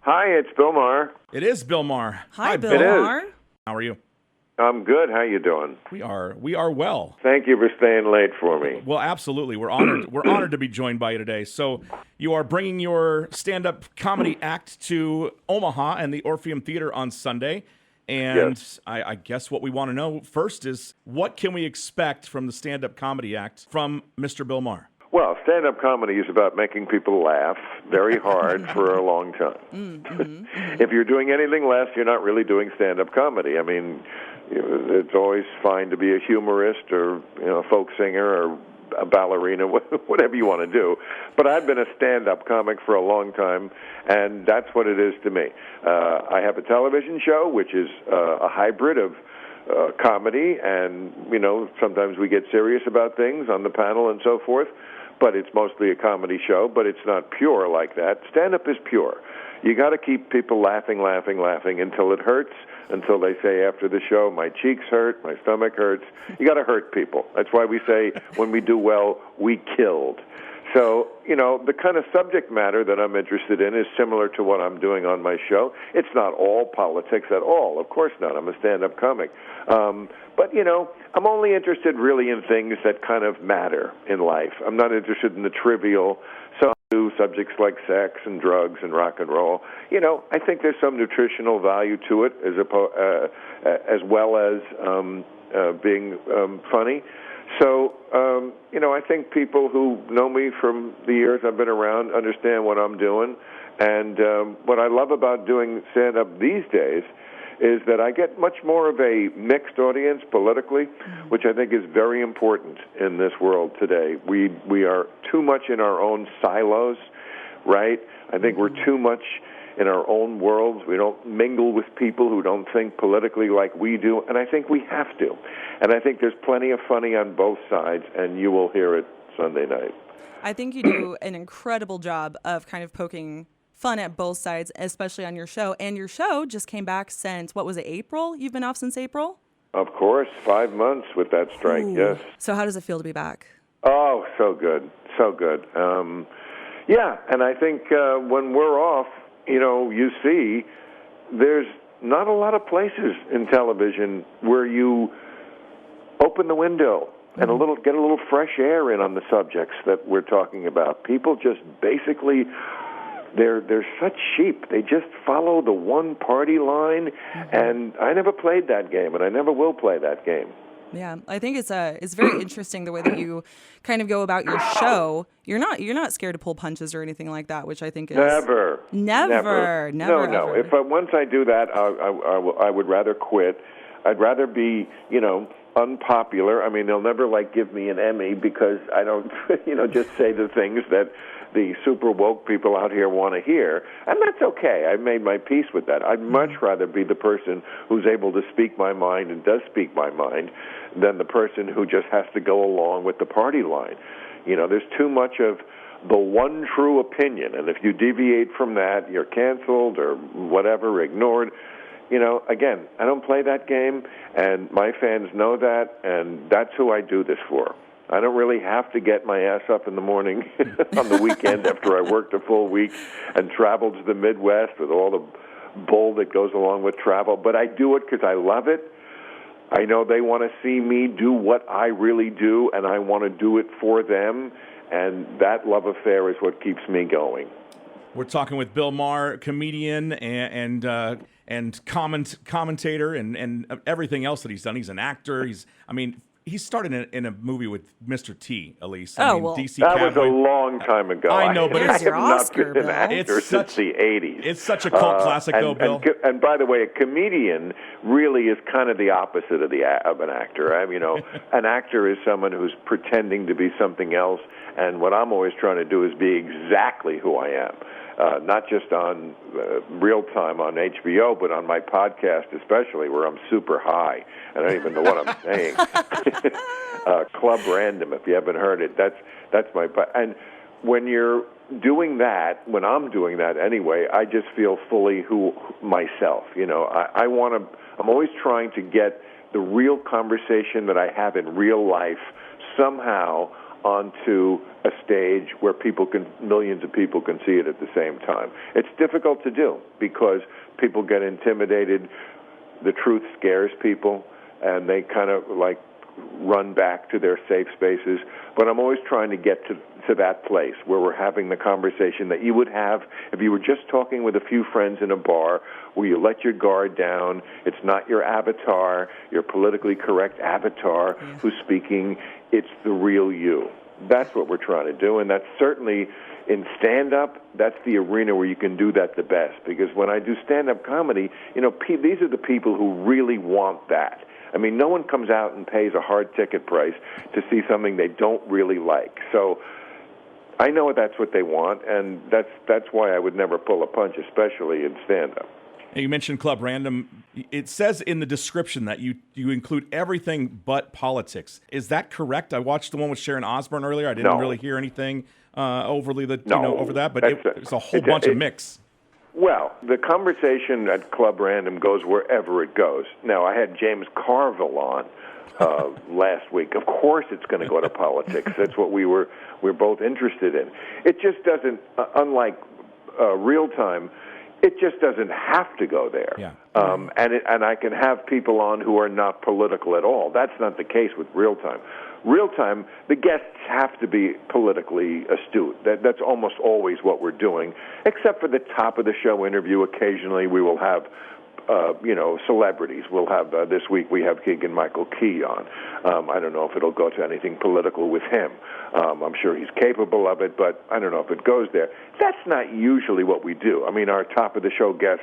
Hi, it's Bill Maher. It is Bill Maher. Hi, Bill It is. Maher. How are you? I'm good. How you doing? We are well. Thank you for staying late for me. Well, absolutely. We're honored. We're honored to be joined by you today. So, you are bringing your stand-up comedy act to Omaha and the Orpheum Theater on Sunday. And Yes. I guess what we want to know first is, what can we expect from the stand-up comedy act from Mr. Bill Maher? Well, stand-up comedy is about making people laugh very hard for a long time. If you're doing anything less, you're not really doing stand-up comedy. I mean, it's always fine to be a humorist or a folk singer or a ballerina, whatever you want to do. But I've been a stand-up comic for a long time, and that's what it is to me. I have a television show, which is a hybrid of comedy, and, sometimes we get serious about things on the panel and so forth, but it's mostly a comedy show, but it's not pure like that. Stand-up is pure. You got to keep people laughing until it hurts, until they say after the show, my cheeks hurt, my stomach hurts. You got to hurt people. That's why we say when we do well, we killed. So, the kind of subject matter that I'm interested in is similar to what I'm doing on my show. It's not all politics at all. Of course not. I'm a stand-up comic. But, I'm only interested really in things that kind of matter in life. I'm not interested in the trivial subjects like sex and drugs and rock and roll. I think there's some nutritional value to it as well as being funny. So, I think people who know me from the years I've been around understand what I'm doing. And what I love about doing stand-up these days is that I get much more of a mixed audience politically, which I think is very important in this world today. We are too much in our own silos, right? I think we're too much in our own worlds. We don't mingle with people who don't think politically like we do, and I think we have to. And I think there's plenty of funny on both sides, and you will hear it Sunday night. I think you do an incredible job of kind of poking fun at both sides, especially on your show. And your show just came back since, what was it, April? You've been off since April? Of course, 5 months with that strike, yes. So how does it feel to be back? Oh, so good, so good. Yeah, and I think when we're off, you see there's not a lot of places in television where you open the window and get a little fresh air in on the subjects that we're talking about. People just basically, they're such sheep. They just follow the one party line, and I never played that game, and I never will play that game. Yeah, I think it's very interesting the way that you kind of go about your show. You're not scared to pull punches or anything like that, which I think is never. No. If once I do that, I would rather quit. I'd rather be, unpopular. I mean, they'll never give me an Emmy because I don't, just say the things that the super woke people out here want to hear, and that's okay. I've made my peace with that. I'd much rather be the person who's able to speak my mind and does speak my mind than the person who just has to go along with the party line. There's too much of the one true opinion, and if you deviate from that, you're canceled or whatever, ignored. Again, I don't play that game, and my fans know that, and that's who I do this for. I don't really have to get my ass up in the morning on the weekend after I worked a full week and traveled to the Midwest with all the bull that goes along with travel. But I do it because I love it. I know they want to see me do what I really do, and I want to do it for them. And that love affair is what keeps me going. We're talking with Bill Maher, comedian and commentator and everything else that he's done. He's an actor. He started in a movie with Mr. T, Elise. DC that Cowboy. was a long time ago. I know, but I have not been an actor since the 80s. It's such a cult classic, though, Bill. And by the way, a comedian really is kind of the opposite of an actor. An actor is someone who's pretending to be something else, and what I'm always trying to do is be exactly who I am. Not just on real time on HBO, but on my podcast especially, where I'm super high. I don't even know what I'm saying. Club Random, if you haven't heard it, that's my. And when you're doing that, when I'm doing that anyway, I just feel fully myself. I'm always trying to get the real conversation that I have in real life somehow onto a stage where millions of people can see it at the same time. It's difficult to do because people get intimidated. The truth scares people, and they kind of like run back to their safe spaces. But I'm always trying to get to that place where we're having the conversation that you would have if you were just talking with a few friends in a bar, where you let your guard down. It's not your avatar, your politically correct avatar who's speaking. It's the real you. That's what we're trying to do, and that's certainly in stand-up, that's the arena where you can do that the best. Because when I do stand-up comedy, these are the people who really want that. I mean, no one comes out and pays a hard ticket price to see something they don't really like. So I know that's what they want, and that's why I would never pull a punch, especially in stand-up. You mentioned Club Random. It says in the description that you include everything but politics. Is that correct? I watched the one with Sharon Osbourne earlier. I didn't really hear anything overly over that, but it's a whole bunch of mix. Well, the conversation at Club Random goes wherever it goes. Now, I had James Carville on last week. Of course it's going to go to politics. That's what we're both interested in. It just doesn't, unlike real time, it just doesn't have to go there. Yeah. And I can have people on who are not political at all. That's not the case with real time. Real time, the guests have to be politically astute. That's almost always what we're doing, except for the top of the show interview. Occasionally we will have celebrities. We'll have, this week we have Keegan-Michael Key on. I don't know if it'll go to anything political with him. I'm sure he's capable of it, but I don't know if it goes there. That's not usually what we do. I mean, our top of the show guest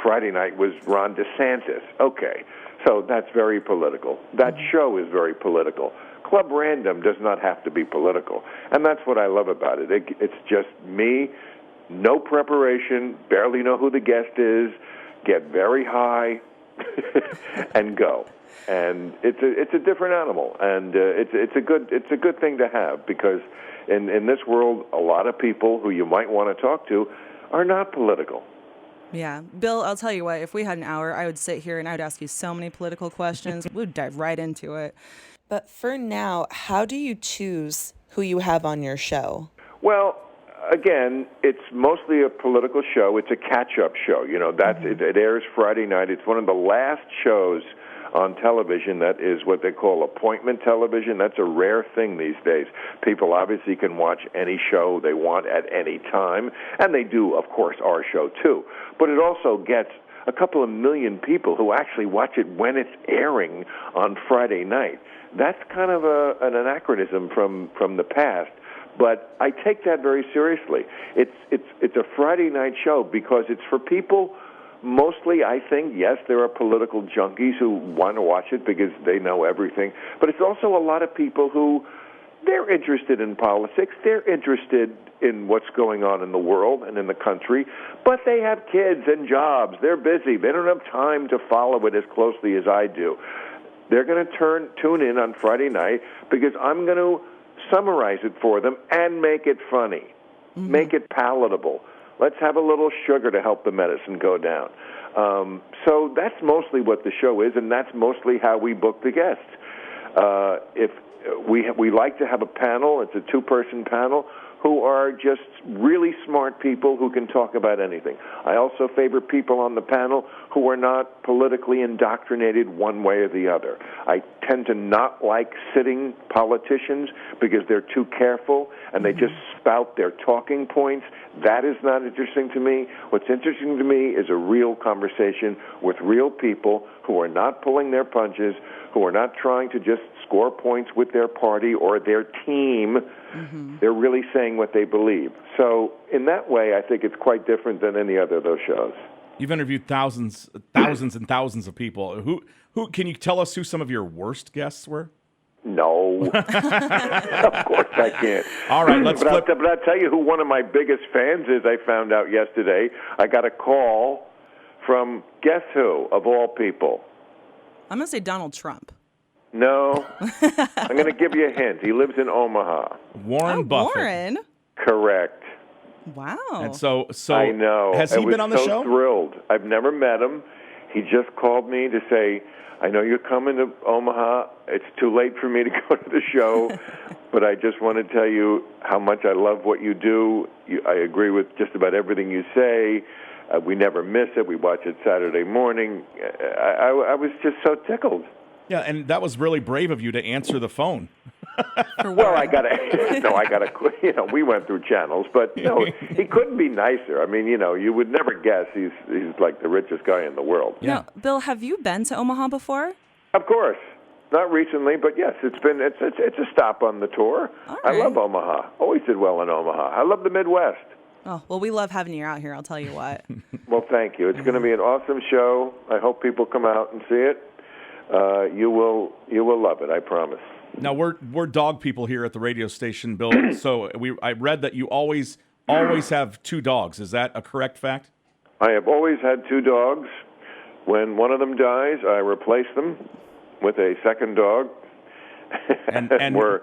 Friday night was Ron DeSantis. Okay, so that's very political. That show is very political. Club Random does not have to be political, and that's what I love about it. It's just me, no preparation, barely know who the guest is, get very high, and go. And it's a different animal, and it's a good thing to have, because in this world, a lot of people who you might want to talk to are not political. Yeah. Bill, I'll tell you what, if we had an hour, I would sit here and I would ask you so many political questions. We would dive right into it. But for now, how do you choose who you have on your show? Well, again, it's mostly a political show. It's a catch-up show. It airs Friday night. It's one of the last shows on television that is what they call appointment television. That's a rare thing these days. People obviously can watch any show they want at any time, and they do, of course, our show too. But it also gets a couple of million people who actually watch it when it's airing on Friday night. That's kind of an anachronism from the past. But I take that very seriously. It's a Friday night show because it's for people. Mostly, I think, yes, there are political junkies who want to watch it because they know everything. But it's also a lot of people who, they're interested in politics. They're interested in what's going on in the world and in the country. But they have kids and jobs. They're busy. They don't have time to follow it as closely as I do. They're going to tune in on Friday night because I'm going to summarize it for them and make it funny, make it palatable. Let's have a little sugar to help the medicine go down. So that's mostly what the show is, and that's mostly how we book the guests. If we like to have a panel, it's a two-person panel, who are just really smart people who can talk about anything. I also favor people on the panel who are not politically indoctrinated one way or the other. I tend to not like sitting politicians because they're too careful and they just spout their talking points. That is not interesting to me. What's interesting to me is a real conversation with real people who are not pulling their punches, who are not trying to just score points with their party or their team. They're really saying what they believe. So in that way, I think it's quite different than any other of those shows. You've interviewed thousands and thousands of people. Who can you tell us who some of your worst guests were? No. Of course I can't. All right, let's flip. But I'll tell you who one of my biggest fans is. I found out yesterday. I got a call from, guess who, of all people? I'm going to say Donald Trump. No. I'm going to give you a hint. He lives in Omaha. Warren Buffett. Warren? Correct. Wow. And so I know. Has he been on the show? I was so thrilled. I've never met him. He just called me to say, I know you're coming to Omaha. It's too late for me to go to the show, but I just want to tell you how much I love what you do. I agree with just about everything you say. We never miss it. We watch it Saturday morning. I was just so tickled. Yeah, and that was really brave of you to answer the phone. Well, I gotta, we went through channels, but he couldn't be nicer. I mean, you would never guess he's like the richest guy in the world. Yeah. Now, Bill, have you been to Omaha before? Of course, not recently, but yes, it's a stop on the tour. All I right. love Omaha. Always did well in Omaha. I love the Midwest. Oh, well, we love having you out here, I'll tell you what. Well, thank you. It's going to be an awesome show. I hope people come out and see it. You will love it. I promise. Now we're dog people here at the radio station, Bill. So I read that you always have 2 dogs. Is that a correct fact? I have always had 2 dogs. When one of them dies, I replace them with a second dog. And we're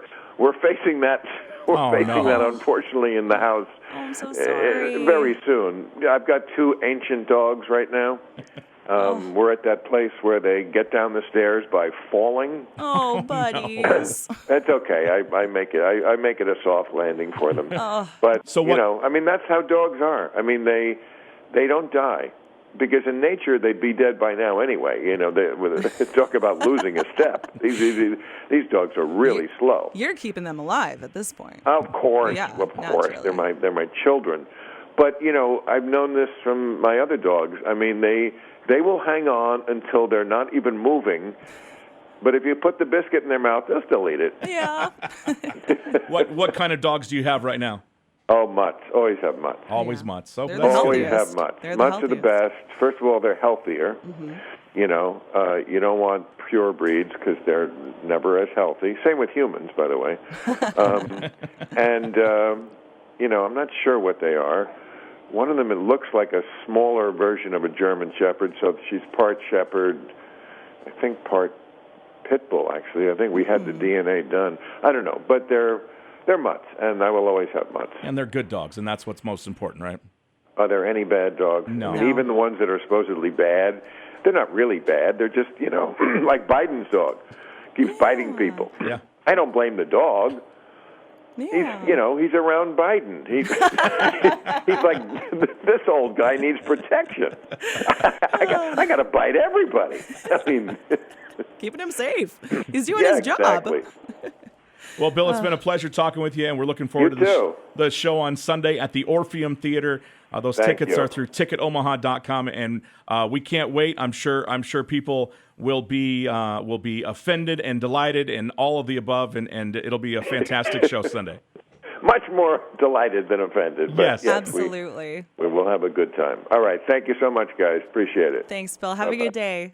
facing that. That unfortunately in the house. Oh, I'm so sorry. Very soon. I've got 2 ancient dogs right now. We're at that place where they get down the stairs by falling. Oh, buddies. That's okay. I make it a soft landing for them. But So what, that's how dogs are. I mean, they don't die because in nature they'd be dead by now anyway. They talk about losing a step. These dogs are really slow. You're keeping them alive at this point. Of course, Yeah, of course. naturally. They're my children. But I've known this from my other dogs. I mean, they will hang on until they're not even moving. But if you put the biscuit in their mouth, they'll still eat it. Yeah. what kind of dogs do you have right now? Oh, mutts. Always have mutts. Always Yeah. mutts. So They're the that's Always good. healthiest. have mutts. They're the Mutts are the healthiest. best. First of all, they're healthier. Mm-hmm. You don't want pure breeds because they're never as healthy. Same with humans, by the way. I'm not sure what they are. One of them, it looks like a smaller version of a German Shepherd, so she's part Shepherd, I think part Pit Bull, actually. I think we had the DNA done. I don't know, but they're mutts, and I will always have mutts. And they're good dogs, and that's what's most important, right? Are there any bad dogs? No. I mean, even the ones that are supposedly bad, they're not really bad. They're just, like Biden's dog. Keeps biting people. Yeah. I don't blame the dog. Yeah. He's around Biden. He's like, this old guy needs protection. I got to bite everybody. I mean, Keeping him safe. He's doing his job. Exactly. Well, Bill, it's been a pleasure talking with you, and we're looking forward You to too. the show on Sunday at the Orpheum Theater. Those Thank tickets you. are through ticketomaha.com, and we can't wait. I'm sure people will be offended and delighted and all of the above, and it'll be a fantastic show Sunday. Much more delighted than offended. But Yes. Absolutely. We will have a good time. All right. Thank you so much, guys. Appreciate it. Thanks, Bill. Have a good day.